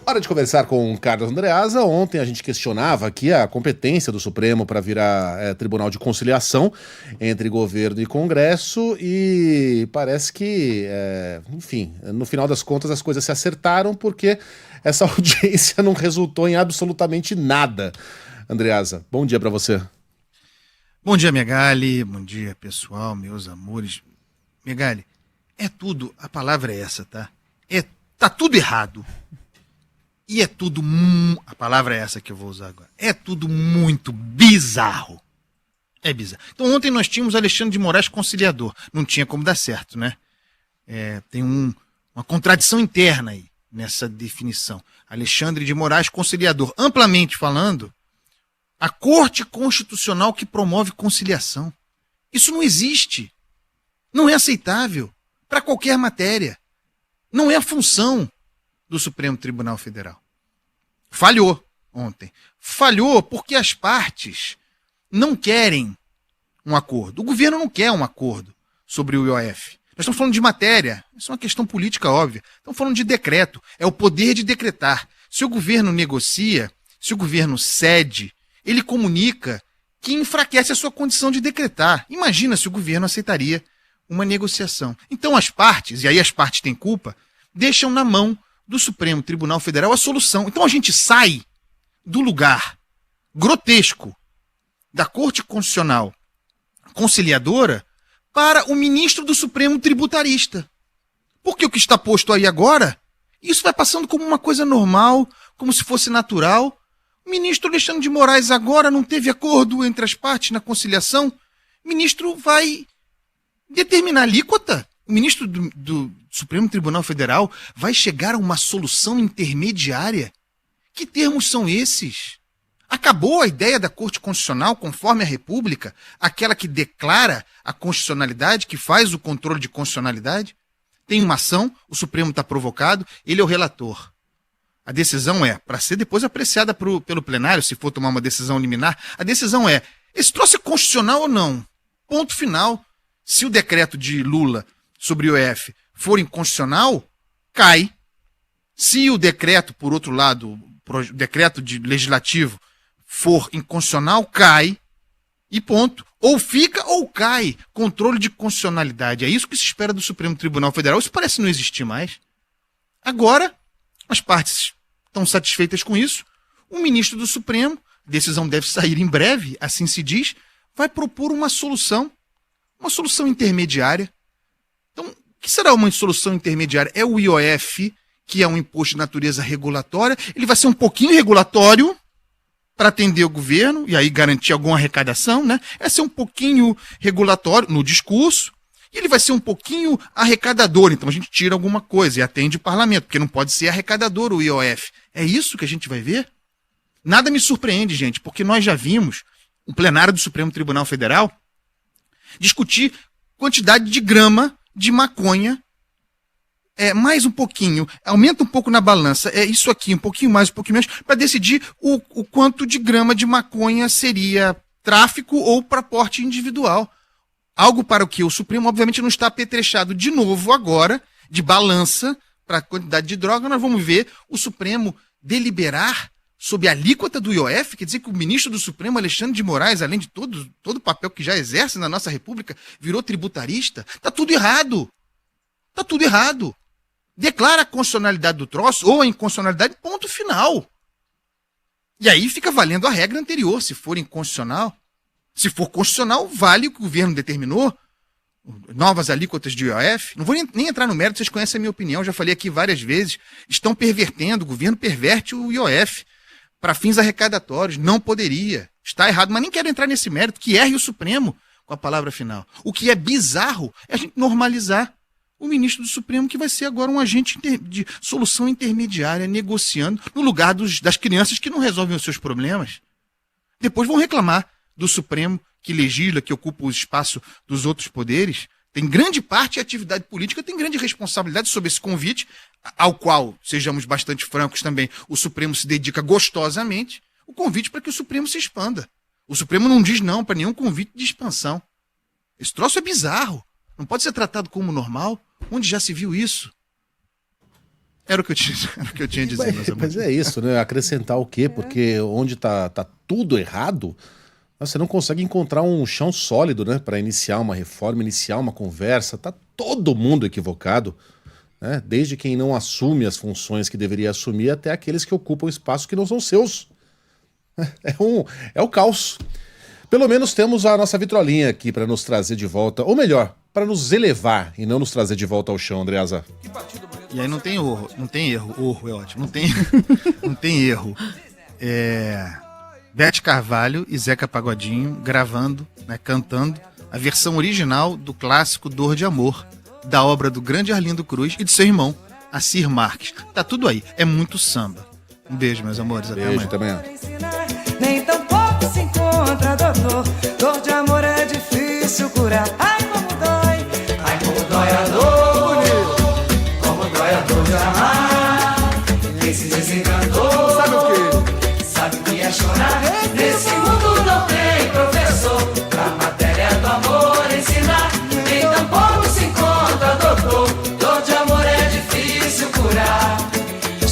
Hora de conversar com o Carlos Andreasa. Ontem a gente questionava aqui a competência do Supremo para virar tribunal de conciliação entre governo e Congresso e parece que, enfim, no final das contas as coisas se acertaram porque essa audiência não resultou em absolutamente nada. Andreasa, bom dia para você. Bom dia, Megali. Bom dia, pessoal, meus amores. Megali, é tudo, a palavra é essa, tá? Tá tudo errado. E é tudo, a palavra é essa que eu vou usar agora. É tudo muito bizarro. É bizarro. Então ontem nós tínhamos Alexandre de Moraes conciliador. Não tinha como dar certo, né? Tem uma contradição interna aí nessa definição. Alexandre de Moraes conciliador. Amplamente falando, a Corte Constitucional que promove conciliação. Isso não existe. Não é aceitável para qualquer matéria. Não é a função do Supremo Tribunal Federal. Falhou ontem. Falhou porque as partes não querem um acordo. O governo não quer um acordo sobre o IOF. Nós estamos falando de matéria. Isso é uma questão política óbvia. Estamos falando de decreto. É o poder de decretar. Se o governo negocia, se o governo cede, ele comunica que enfraquece a sua condição de decretar. Imagina se o governo aceitaria uma negociação. Então as partes, e aí as partes têm culpa, deixam na mão do Supremo Tribunal Federal a solução. Então a gente sai do lugar grotesco da Corte Constitucional conciliadora para o ministro do Supremo tributarista. Porque o que está posto aí agora, isso vai passando como uma coisa normal, como se fosse natural. O ministro Alexandre de Moraes agora não teve acordo entre as partes na conciliação. O ministro vai determinar a alíquota. O ministro do Supremo Tribunal Federal vai chegar a uma solução intermediária? Que termos são esses? Acabou a ideia da Corte Constitucional conforme a República, aquela que declara a constitucionalidade, que faz o controle de constitucionalidade? Tem uma ação, o Supremo está provocado, ele é o relator. A decisão é, para ser depois apreciada pelo plenário, se for tomar uma decisão liminar, a decisão é, esse troço é constitucional ou não? Ponto final. Se o decreto de Lula sobre o IOF for inconstitucional, cai. Se o decreto, por outro lado, o decreto legislativo for inconstitucional, cai. E ponto. Ou fica ou cai. Controle de constitucionalidade. É isso que se espera do Supremo Tribunal Federal. Isso parece não existir mais. Agora, as partes estão satisfeitas com isso. O ministro do Supremo, a decisão deve sair em breve, assim se diz, vai propor uma solução intermediária. Então, o que será uma solução intermediária? É o IOF, que é um imposto de natureza regulatória. Ele vai ser um pouquinho regulatório para atender o governo e aí garantir alguma arrecadação, né? Vai ser um pouquinho regulatório no discurso e ele vai ser um pouquinho arrecadador. Então a gente tira alguma coisa e atende o parlamento, porque não pode ser arrecadador o IOF. É isso que a gente vai ver? Nada me surpreende, gente, porque nós já vimos o plenário do Supremo Tribunal Federal discutir quantidade de grama de maconha, mais um pouquinho, aumenta um pouco na balança, isso aqui, um pouquinho mais, um pouquinho menos, para decidir o quanto de grama de maconha seria tráfico ou para porte individual. Algo para o que o Supremo, obviamente, não está apetrechado de novo agora, de balança para a quantidade de droga. Nós vamos ver o Supremo deliberar sob a alíquota do IOF, quer dizer que o ministro do Supremo, Alexandre de Moraes, além de todo o papel que já exerce na nossa República, virou tributarista. Está tudo errado. Está tudo errado. Declara a constitucionalidade do troço ou a inconstitucionalidade, ponto final. E aí fica valendo a regra anterior, se for inconstitucional. Se for constitucional, vale o que o governo determinou. Novas alíquotas de IOF. Não vou nem entrar no mérito, vocês conhecem a minha opinião, já falei aqui várias vezes. Estão pervertendo, o governo perverte o IOF para fins arrecadatórios. Não poderia. Está errado, mas nem quero entrar nesse mérito, que erre o Supremo com a palavra final. O que é bizarro é a gente normalizar o ministro do Supremo, que vai ser agora um agente de solução intermediária, negociando no lugar das crianças que não resolvem os seus problemas. Depois vão reclamar do Supremo, que legisla, que ocupa o espaço dos outros poderes. Tem grande parte, e a atividade política tem grande responsabilidade sobre esse convite, ao qual, sejamos bastante francos também, o Supremo se dedica gostosamente, o convite para que o Supremo se expanda. O Supremo não diz não para nenhum convite de expansão. Esse troço é bizarro. Não pode ser tratado como normal. Onde já se viu isso? Era o que eu tinha a dizer, meus amores. Mas é isso, né? Acrescentar o quê? Porque onde tá tudo errado, você não consegue encontrar um chão sólido, né? Para iniciar uma reforma, iniciar uma conversa. Tá todo mundo equivocado, né? Desde quem não assume as funções que deveria assumir até aqueles que ocupam espaços que não são seus. É o caos. Pelo menos temos a nossa vitrolinha aqui para nos trazer de volta, ou melhor, para nos elevar e não nos trazer de volta ao chão, Andreasa. E aí não tem erro. Orro é ótimo. Não tem erro. Beth Carvalho e Zeca Pagodinho gravando, né, cantando a versão original do clássico Dor de Amor, da obra do grande Arlindo Cruz e de seu irmão, Assir Marques. Tá tudo aí. É muito samba. Um beijo, meus amores. Até amanhã. Beijo, até amanhã. Nem tão pouco se encontra, doutor. Dor de amor é difícil curar. Ai,